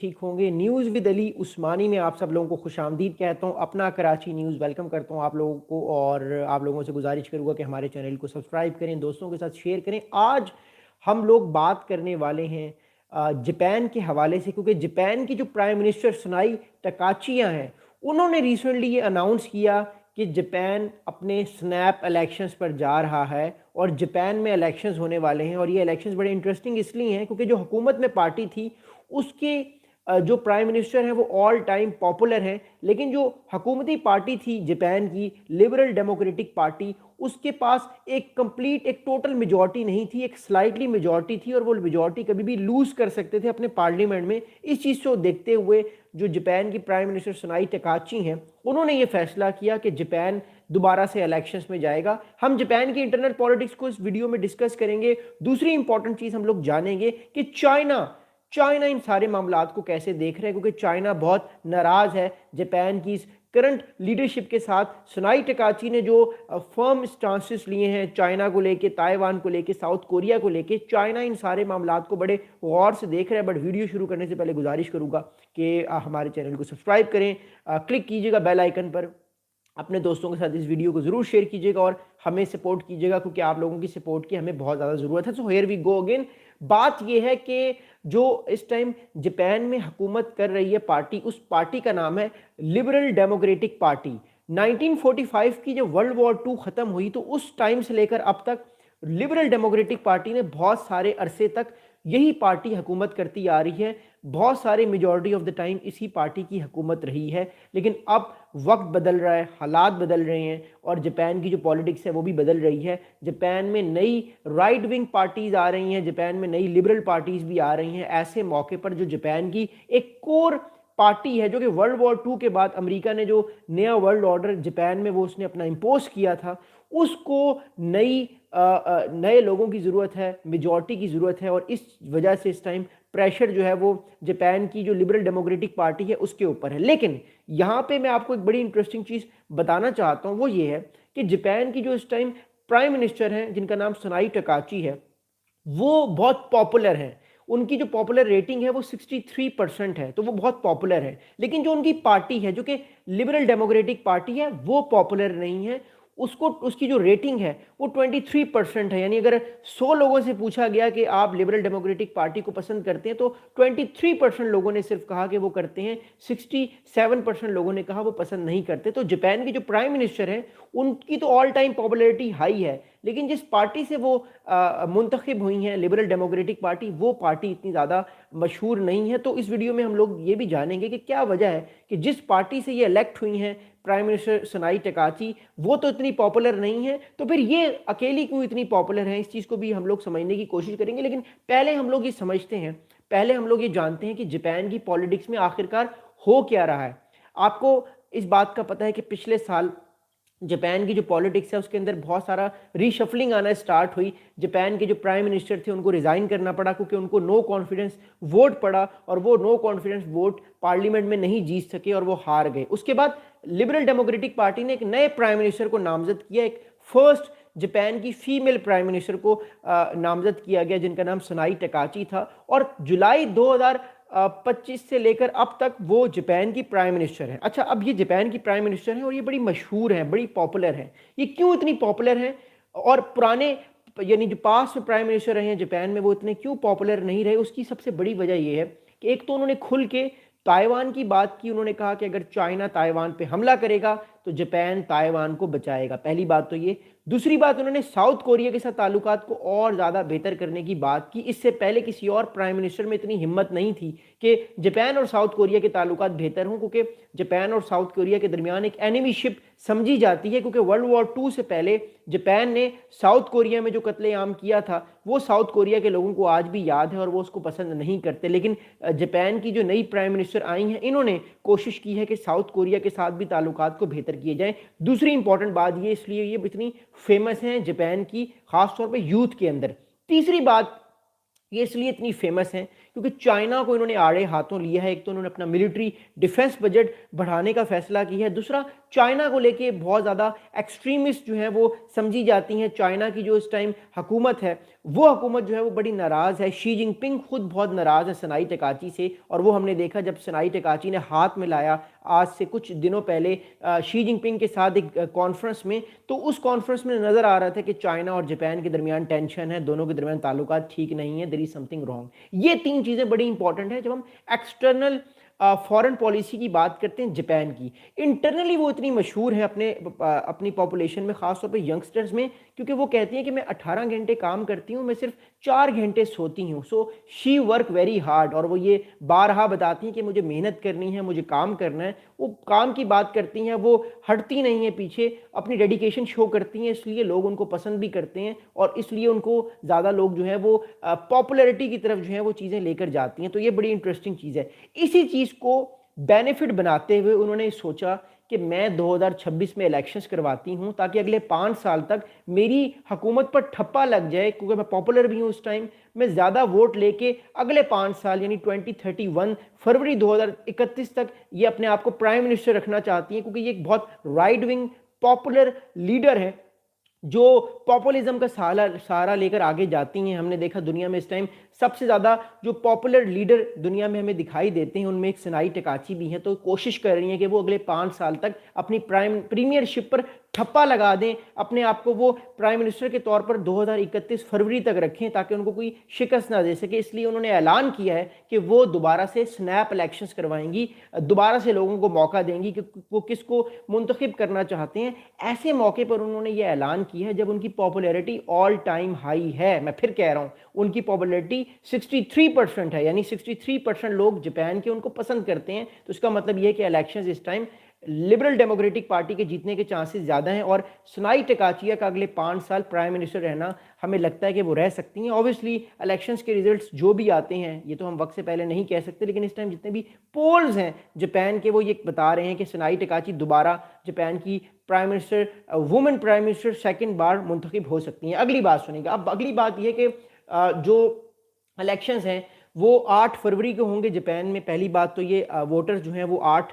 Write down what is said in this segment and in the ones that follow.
ठीक होंगे। News with Ali उस्मानी में आप सब लोगों को खुशामदीद कहता हूँ। अपना कराची न्यूज़ वेलकम करता हूँ आप लोगों को और आप लोगों से गुजारिश करूँगा कि हमारे चैनल को सब्सक्राइब करें, दोस्तों के साथ शेयर करें। आज हम लोग बात करने वाले हैं जापान के हवाले से, क्योंकि जापान की जो प्राइम मिनिस्टर सुनाई टकाचियाँ हैं, उन्होंने रिसेंटली ये अनाउंस किया कि जापान अपने स्नैप इलेक्शंस पर जा रहा है और जापान में इलेक्शंस होने वाले हैं। और ये इलेक्शंस बड़े इंटरेस्टिंग इसलिए हैं क्योंकि जो हुकूमत में पार्टी थी उसके जो प्राइम मिनिस्टर हैं वो ऑल टाइम पॉपुलर हैं, लेकिन जो हुकूमती पार्टी थी जापान की लिबरल डेमोक्रेटिक पार्टी, उसके पास एक कंप्लीट एक टोटल मेजॉरिटी नहीं थी, एक स्लाइटली मेजॉरिटी थी और वो मेजॉरिटी कभी भी लूज कर सकते थे अपने पार्लियामेंट में। इस चीज़ को देखते हुए जो जापान की प्राइम मिनिस्टर सुनाई टकाची हैं, उन्होंने ये फैसला किया कि जापान दोबारा से इलेक्शंस में जाएगा। हम जापान की इंटरनल पॉलिटिक्स को इस वीडियो में डिस्कस करेंगे। दूसरी इंपॉर्टेंट चीज़ हम लोग जानेंगे कि चाइना इन सारे मामलात को कैसे देख रहे हैं, क्योंकि चाइना बहुत नाराज है जापान की इस करंट लीडरशिप के साथ। सुनाई टकाची ने जो फर्म स्टांसेस लिए हैं चाइना को लेके, ताइवान को लेके, साउथ कोरिया को लेके, चाइना इन सारे मामलात को बड़े गौर से देख रहा है। बट वीडियो शुरू करने से पहले गुजारिश करूंगा कि हमारे चैनल को सब्सक्राइब करें, क्लिक कीजिएगा बेल आइकन पर, अपने दोस्तों के साथ इस वीडियो को ज़रूर शेयर कीजिएगा और हमें सपोर्ट कीजिएगा, क्योंकि आप लोगों की सपोर्ट की हमें बहुत ज़्यादा ज़रूरत है। So here we go again. बात यह है कि जो इस टाइम जापान में हुकूमत कर रही है पार्टी, उस पार्टी का नाम है लिबरल डेमोक्रेटिक पार्टी। 1945 की जब वर्ल्ड वॉर 2 ख़त्म हुई तो उस टाइम से लेकर अब तक लिबरल डेमोक्रेटिक पार्टी ने बहुत सारे अरसे तक यही पार्टी हुकूमत करती आ रही है। बहुत सारे मेजॉरिटी ऑफ द टाइम इसी पार्टी की हुकूमत रही है। लेकिन अब वक्त बदल रहा है, हालात बदल रहे हैं और जापान की जो पॉलिटिक्स है वो भी बदल रही है। जापान में नई राइट विंग पार्टीज आ रही हैं, जापान में नई लिबरल पार्टीज भी आ रही हैं। ऐसे मौके पर जो जापान की एक कोर पार्टी है, जो कि वर्ल्ड वॉर 2 के बाद अमेरिका ने जो नया वर्ल्ड ऑर्डर जापान में वो उसने अपना इम्पोज किया था, उसको नए लोगों की ज़रूरत है, मेजॉरिटी की ज़रूरत है। और इस वजह से इस टाइम प्रेशर जो है वो जापान की जो लिबरल डेमोक्रेटिक पार्टी है उसके ऊपर है। लेकिन यहाँ पे मैं आपको एक बड़ी इंटरेस्टिंग चीज़ बताना चाहता हूँ, वो ये है कि जापान की जो इस टाइम प्राइम मिनिस्टर हैं, जिनका नाम सुनाई टकाची है, वो बहुत पॉपुलर हैं। उनकी जो पॉपुलर रेटिंग है वो 63% है, तो वो बहुत पॉपुलर है। लेकिन जो उनकी पार्टी है, जो कि लिबरल डेमोक्रेटिक पार्टी है, वो पॉपुलर नहीं है। उसको उसकी जो रेटिंग है वो 23% है। यानी अगर 100 लोगों से पूछा गया कि आप लिबरल डेमोक्रेटिक पार्टी को पसंद करते हैं, तो 23% लोगों ने सिर्फ कहा कि वो करते हैं, 67% लोगों ने कहा वो पसंद नहीं करते। तो जापान की जो प्राइम मिनिस्टर है उनकी तो ऑल टाइम पॉपुलैरिटी हाई है, लेकिन जिस पार्टी से वो मुंतखब हुई हैं, लिबरल डेमोक्रेटिक पार्टी, वो पार्टी इतनी ज़्यादा मशहूर नहीं है। तो इस वीडियो में हम लोग ये भी जानेंगे कि क्या वजह है कि जिस पार्टी से ये इलेक्ट हुई हैं प्राइम मिनिस्टर सुनाई टकाची, वो तो इतनी पॉपुलर नहीं है, तो फिर ये अकेली क्यों इतनी पॉपुलर है। इस चीज़ को भी हम लोग समझने की कोशिश करेंगे। लेकिन पहले हम लोग ये समझते हैं, पहले हम लोग ये जानते हैं कि जापान की पॉलिटिक्स में आखिरकार हो क्या रहा है। आपको इस बात का पता है कि पिछले साल जापान की जो पॉलिटिक्स है उसके अंदर बहुत सारा रीशफलिंग आना स्टार्ट हुई। जापान के जो प्राइम मिनिस्टर थे उनको रिज़ाइन करना पड़ा, क्योंकि उनको नो कॉन्फिडेंस वोट पड़ा और वो नो कॉन्फिडेंस वोट पार्लियामेंट में नहीं जीत सके और वो हार गए। उसके बाद लिबरल डेमोक्रेटिक पार्टी ने एक नए प्राइम मिनिस्टर को नामजद किया, एक फर्स्ट जापान की फीमेल प्राइम मिनिस्टर को नामजद किया गया, जिनका नाम सुनाई टकाची था। और जुलाई 2025 से लेकर अब तक वो जापान की प्राइम मिनिस्टर है। अच्छा, अब ये जापान की प्राइम मिनिस्टर है और ये बड़ी मशहूर है, बड़ी पॉपुलर है। ये क्यों इतनी पॉपुलर है? और पुराने यानी जो पास्ट में प्राइम मिनिस्टर रहे हैं जापान में, वो इतने क्यों पॉपुलर नहीं रहे? उसकी सबसे बड़ी वजह ये है कि एक तो उन्होंने खुल के ताइवान की बात की। उन्होंने कहा कि अगर चाइना ताइवान पे हमला करेगा तो जापान ताइवान को बचाएगा। पहली बात तो ये। दूसरी बात, उन्होंने साउथ कोरिया के साथ ताल्लुकात को और ज़्यादा बेहतर करने की बात की। इससे पहले किसी और प्राइम मिनिस्टर में इतनी हिम्मत नहीं थी कि जापान और साउथ कोरिया के ताल्लुकात बेहतर हों, क्योंकि जापान और साउथ कोरिया के दरमियान एक एनिमीशिप समझी जाती है। क्योंकि वर्ल्ड वॉर 2 से पहले जापान ने साउथ कोरिया में जो कत्लेआम किया था वो साउथ कोरिया के लोगों को आज भी याद है और वो उसको पसंद नहीं करते। लेकिन जापान की जो नई प्राइम मिनिस्टर आई हैं, इन्होंने कोशिश की है कि साउथ कोरिया के साथ भी ताल्लुकात को बेहतर किए जाएं। दूसरी इंपॉर्टेंट बात ये, इसलिए ये इतनी फेमस हैं जापान की, खासतौर पे यूथ के अंदर। तीसरी बात ये इसलिए इतनी फेमस हैं क्योंकि चाइना को इन्होंने आड़े हाथों लिया है। एक तो उन्होंने अपना मिलिट्री डिफेंस बजट बढ़ाने का फैसला किया है, दूसरा चाइना को लेके बहुत ज़्यादा एक्सट्रीमिस्ट जो है वो समझी जाती हैं। चाइना की जो इस टाइम हुकूमत है वो हुकूमत जो है वो बड़ी नाराज़ है। शी जिनपिंग खुद बहुत नाराज़ है सनाई टेकाची से, और वो हमने देखा जब सनाई टेकाची ने हाथ मिलाया आज से कुछ दिनों पहले शी जिनपिंग के साथ एक कॉन्फ्रेंस में, तो उस कॉन्फ्रेंस में नज़र आ रहा था कि चाइना और जापान के दरमियान टेंशन है, दोनों के दरमियान ताल्लुकात ठीक नहीं है, देयर इज समथिंग रॉन्ग। ये तीन चीज़ें बड़ी इंपॉर्टेंट है जब हम एक्सटर्नल फॉरेन पॉलिसी की बात करते हैं जापान की। इंटरनली वो इतनी मशहूर है अपनी पॉपुलेशन में, ख़ासतौर पे यंगस्टर्स में, क्योंकि वो कहती हैं कि मैं 18 घंटे काम करती हूँ, मैं सिर्फ 4 घंटे सोती हूँ। So she work very hard, और वो ये बारहा बताती हैं कि मुझे मेहनत करनी है, मुझे काम करना है। वो काम की बात करती हैं, वो हटती नहीं है पीछे, अपनी डेडिकेशन शो करती हैं, इसलिए लोग उनको पसंद भी करते हैं और इसलिए उनको ज़्यादा लोग जो है वो पॉपुलैरिटी की तरफ जो है वो चीज़ें लेकर जाती हैं। तो ये बड़ी इंटरेस्टिंग चीज़ है। इसी चीज़ को बेनिफिट बनाते हुए उन्होंने सोचा कि मैं 2026 में इलेक्शंस करवाती हूं ताकि अगले 5 साल तक मेरी हुकूमत पर ठप्पा लग जाए, क्योंकि मैं पॉपुलर भी हूं उस टाइम। मैं ज़्यादा वोट लेके अगले 5 साल यानी 2031 फरवरी 2031 तक ये अपने आप को प्राइम मिनिस्टर रखना चाहती हैं, क्योंकि ये एक बहुत राइट विंग पॉपुलर लीडर है जो पॉपुलिज्म का सहारा लेकर आगे जाती हैं। हमने देखा दुनिया में इस टाइम सबसे ज़्यादा जो पॉपुलर लीडर दुनिया में हमें दिखाई देते हैं उनमें एक सनाई टेकाची भी है। तो कोशिश कर रही हैं कि वो अगले 5 साल तक अपनी प्रीमियरशिप पर ठप्पा लगा दें, अपने आप को वो प्राइम मिनिस्टर के तौर पर 2031 फरवरी तक रखें ताकि उनको कोई शिकस्त ना दे सके। इसलिए उन्होंने ऐलान किया है कि वो दोबारा से स्नैप इलेक्शंस करवाएंगी, दोबारा से लोगों को मौका देंगी कि वो किसको मुंतखब करना चाहते हैं। ऐसे मौके पर उन्होंने ये ऐलान किया है जब उनकी पॉपुलैरिटी ऑल टाइम हाई है। मैं फिर कह रहा हूँ, उनकी पॉपुलैरिटी 63% है, यानी 63% लोग जापान के उनको पसंद करते हैं। तो इसका मतलब यह है कि इलेक्शंस इस टाइम लिबरल डेमोक्रेटिक पार्टी के जीतने के चांसेस ज़्यादा हैं, और सनाई टेकाचिया का अगले 5 साल प्राइम मिनिस्टर रहना हमें लगता है कि वो रह सकती हैं। ऑब्वियसली इलेक्शंस के रिजल्ट्स जो भी आते हैं ये तो हम वक्त से पहले नहीं कह सकते, लेकिन इस टाइम जितने भी पोल्स हैं जापान के वो ये बता रहे हैं कि सनाई टेकाची दोबारा जापान की prime minister, women prime minister second बार मुंतखब हो सकती हैं। अगली बात सुनिएगा। अब अगली बात यह कि जो इलेक्शंस हैं वो 8 फरवरी को होंगे जापान में। पहली बात तो ये वोटर्स जो हैं वो 8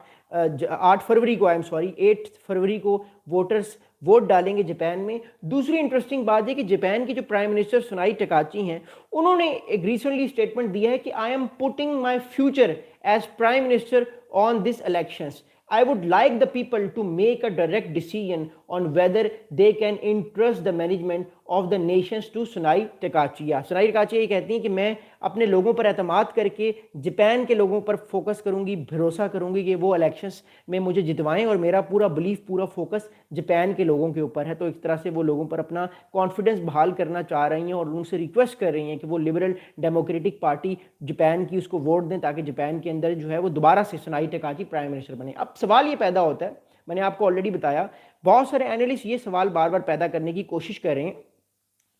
फरवरी को, 8 फरवरी को वोटर्स वोट डालेंगे जापान में। दूसरी इंटरेस्टिंग बात है कि जापान की जो प्राइम मिनिस्टर सुनाई टेकाची हैं उन्होंने एक रिसेंटली स्टेटमेंट दिया है कि I am putting my future as prime minister on this elections. I would like the people to make a direct decision on whether they can entrust the management of the nations to सुनाई टेकाचिया। सुनाई टेकाचिया ये कहती हैं कि मैं अपने लोगों पर एतमाद करके जापान के लोगों पर फोकस करूंगी, भरोसा करूंगी कि वो इलेक्शंस में मुझे जितवाएं, और मेरा पूरा बिलीफ, पूरा फोकस जापान के लोगों के ऊपर है। तो एक तरह से वो लोगों पर अपना कॉन्फिडेंस बहाल करना चाह रही हैं और उनसे रिक्वेस्ट कर रही हैं कि वो लिबरल डेमोक्रेटिक पार्टी जापान की उसको वोट दें ताकि जापान के अंदर जो है वो दोबारा से सुनाई टेकाची प्राइम मिनिस्टर बने। अब सवाल ये पैदा होता है, मैंने आपको ऑलरेडी बताया, बहुत सारे एनालिस्ट ये सवाल बार बार पैदा करने की कोशिश कर रहे हैं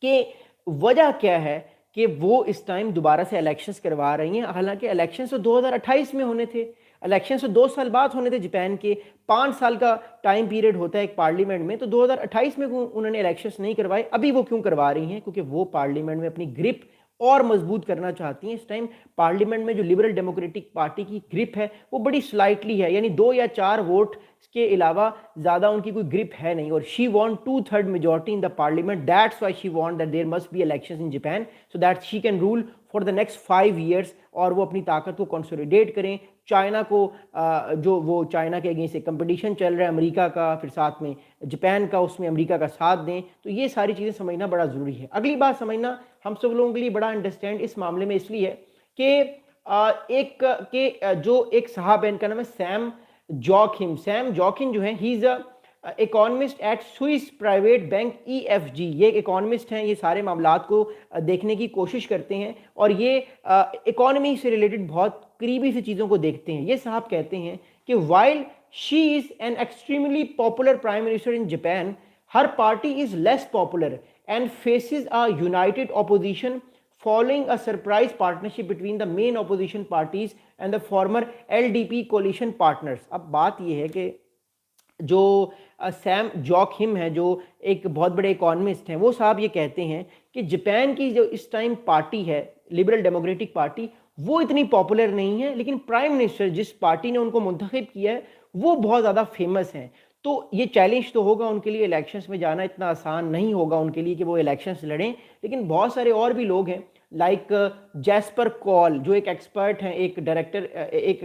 कि वजह क्या है कि वो इस टाइम दोबारा से इलेक्शंस करवा रही हैं। हालांकि इलेक्शंस तो 2028 में होने थे, इलेक्शंस तो 2 साल बाद होने थे। जापान के 5 साल का टाइम पीरियड होता है एक पार्लियामेंट में, तो 2028 में उन्होंने इलेक्शंस नहीं करवाए। अभी वो क्यों करवा रही हैं? क्योंकि वो पार्लियामेंट में अपनी ग्रिप और मजबूत करना चाहती हैं। इस टाइम पार्लियामेंट में जो लिबरल डेमोक्रेटिक पार्टी की ग्रिप है वो बड़ी स्लाइटली है, यानी 2 या 4 वोट के अलावा ज़्यादा उनकी कोई ग्रिप है नहीं। और she want 2/3 majority in the parliament, that's why she want that there must be elections in Japan so that she can rule for the next 5 years, और वो अपनी ताकत को कंसोलिडेट करें। चाइना को जो वो चाइना के अगेंस्ट एक कंपटीशन चल रहा है अमेरिका का, फिर साथ में जापान का, उसमें अमेरिका का साथ दें। तो ये सारी चीज़ें समझना बड़ा ज़रूरी है। अगली बात समझना हम सब लोगों के लिए बड़ा अंडरस्टैंड इस मामले में इसलिए है कि जो एक साहब है, इनका नाम है सैम जॉकिन जो है, he is economist at Swiss private bank EFG। ये एक इकोनॉमिस्ट हैं, ये सारे मामलात को देखने की कोशिश करते हैं और ये इकोनॉमी से रिलेटेड बहुत करीबी से चीज़ों को देखते हैं। ये साहब कहते हैं कि while she is an extremely popular prime minister in Japan, her party is less popular and faces a united opposition following a surprise partnership between the main opposition parties and the former LDP coalition partners। अब बात यह है कि जो Sam Joaquin है, जो एक बहुत बड़े इकोनॉमिस्ट हैं, वो साहब ये कहते हैं कि जापान की जो इस टाइम पार्टी है लिबरल डेमोक्रेटिक पार्टी, वो इतनी पॉपुलर नहीं है, लेकिन प्राइम मिनिस्टर जिस पार्टी ने उनको मुंतखब किया है वो बहुत ज़्यादा फेमस हैं। तो ये चैलेंज तो होगा उनके लिए, इलेक्शंस में जाना इतना आसान नहीं होगा उनके लिए कि वो इलेक्शंस लड़ें। लेकिन बहुत सारे और भी लोग हैं लाइक जैस्पर कॉल, जो एक एक्सपर्ट हैं, एक डायरेक्टर, एक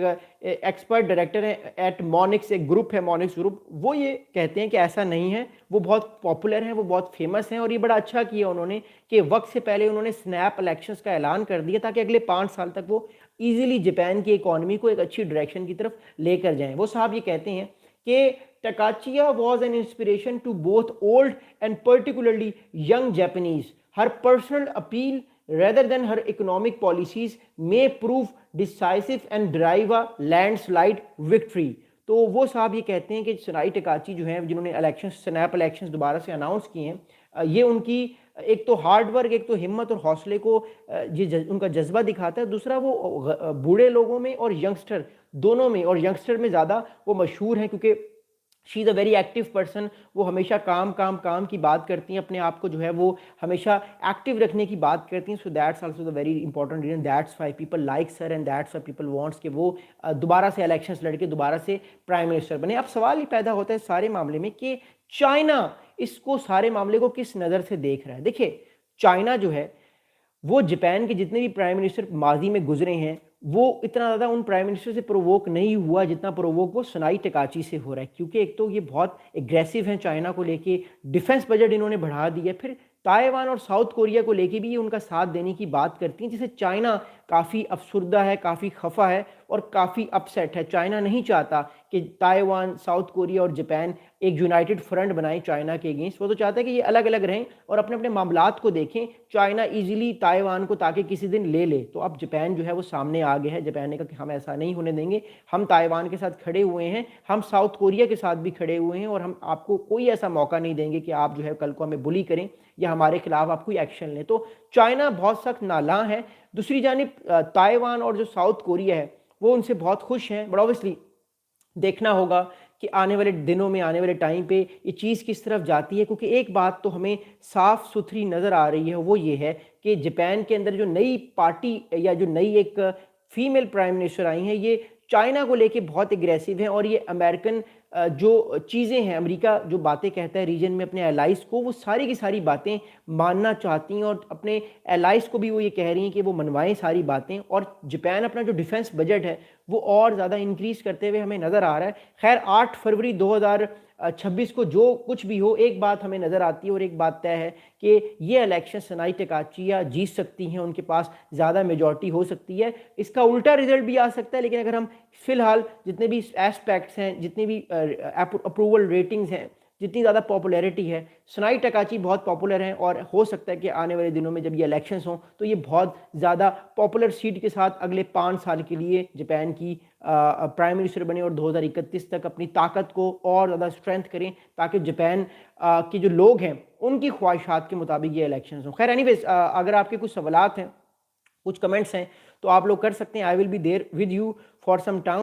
एक्सपर्ट डायरेक्टर हैं एट मॉनिक्स, एक ग्रुप है मॉनिक्स ग्रुप। वो ये कहते हैं कि ऐसा नहीं है, वो बहुत पॉपुलर हैं, वो बहुत फेमस हैं। और ये बड़ा अच्छा किया उन्होंने कि वक्त से पहले उन्होंने स्नैप इलेक्शंस का ऐलान कर दिया ताकि अगले 5 साल तक वो ईजिली जापान की इकोनॉमी को एक अच्छी डायरेक्शन की तरफ लेकर जाएं। वो साहब ये कहते हैं कि Takaichi was an inspiration to both old and particularly young Japanese. Her personal appeal rather than her economic policies may prove decisive and derive a landslide victory। तो वो साहब ये कहते हैं कि सनाई टकाची जो है, जिन्होंने इलेक्शन स्नैप इलेक्शंस दोबारा से अनाउंस किए हैं, ये उनकी एक तो हार्ड वर्क, एक तो हिम्मत और हौसले को ये उनका जज्बा दिखाता है। दूसरा वो बूढ़े लोगों में और यंगस्टर दोनों में, और यंगस्टर में ज़्यादा वो मशहूर हैं क्योंकि she is a very active person. वो हमेशा काम काम काम की बात करती हैं, अपने आप को जो है वो हमेशा एक्टिव रखने की बात करती हैं। So that's also the very important reason, that's why people like sir and that's why people wants कि वो दोबारा से इलेक्शंस लड़के दोबारा से प्राइम मिनिस्टर बने। अब सवाल ये पैदा होता है सारे मामले में कि चाइना इसको, सारे मामले को किस नज़र से देख रहा है। देखिए, चाइना जो है वो जापान के जितने भी प्राइम मिनिस्टर माजी में गुजरे हैं, वो इतना ज़्यादा उन प्राइम मिनिस्टर से प्रोवोक नहीं हुआ जितना प्रोवोक वो सनाई टकाची से हो रहा है। क्योंकि एक तो ये बहुत एग्रेसिव हैं चाइना को लेके, डिफेंस बजट इन्होंने बढ़ा दिया, फिर ताइवान और साउथ कोरिया को लेके भी ये उनका साथ देने की बात करती हैं, जिससे चाइना काफ़ी अफसुर्दा है, काफ़ी खफा है और काफ़ी अपसेट है। चाइना नहीं चाहता कि ताइवान, साउथ कोरिया और जापान एक यूनाइटेड फ्रंट बनाए चाइना के अगेंस्ट। वो तो चाहता है कि ये अलग अलग रहें और अपने अपने मामलात को देखें। चाइना इजीली ताइवान को ताकि किसी दिन ले ले। तो अब जापान जो है वो सामने आ गया है। जापान ने कहा कि हम ऐसा नहीं होने देंगे, हम ताइवान के साथ खड़े हुए हैं, हम साउथ कोरिया के साथ भी खड़े हुए हैं, और हम आपको कोई ऐसा मौका नहीं देंगे कि आप जो है कल को हमें बुली करें या हमारे खिलाफ आप कोई एक्शन लें। तो चाइना बहुत सख्त नालां है। दूसरी जानिब ताइवान और जो साउथ कोरिया है वो उनसे बहुत खुश हैं। बट ऑब्वियसली देखना होगा कि आने वाले दिनों में, आने वाले टाइम पे ये चीज़ किस तरफ जाती है। क्योंकि एक बात तो हमें साफ़ सुथरी नज़र आ रही है, वो ये है कि जापान के अंदर जो नई पार्टी या जो नई एक फीमेल प्राइम मिनिस्टर आई हैं, ये चाइना को लेके बहुत एग्रेसिव हैं। और ये अमेरिकन जो चीज़ें हैं, अमेरिका जो बातें कहता है रीजन में अपने एलाइज़ को, वो सारी की सारी बातें मानना चाहती हैं। और अपने एलाइज़ को भी वो ये कह रही हैं कि वो मनवाएं सारी बातें। और जापान अपना जो डिफेंस बजट है वो और ज़्यादा इंक्रीज़ करते हुए हमें नज़र आ रहा है। खैर 8 फरवरी 2026 को जो कुछ भी हो, एक बात हमें नज़र आती है और एक बात तय है कि ये इलेक्शन सनाई टकाचिया जीत सकती हैं, उनके पास ज़्यादा मेजॉरिटी हो सकती है। इसका उल्टा रिजल्ट भी आ सकता है। लेकिन अगर हम फ़िलहाल जितने भी एस्पेक्ट्स हैं, जितनी भी अप्रूवल रेटिंग्स हैं, जितनी ज़्यादा पॉपुलैरिटी है, सनाई टकाची बहुत पॉपुलर हैं। और हो सकता है कि आने वाले दिनों में जब ये इलेक्शंस हों तो ये बहुत ज़्यादा पॉपुलर सीट के साथ अगले 5 साल के लिए जापान की प्राइम मिनिस्टर बने और 2031 तक अपनी ताकत को और ज़्यादा स्ट्रेंथ करें ताकि जापान के जो लोग हैं उनकी ख्वाहिशात के मुताबिक ये इलेक्शंस हों। खैर एनीवेज, अगर आपके कुछ सवालात हैं, कुछ कमेंट्स हैं, तो आप लोग कर सकते हैं। I will be there with you for some time.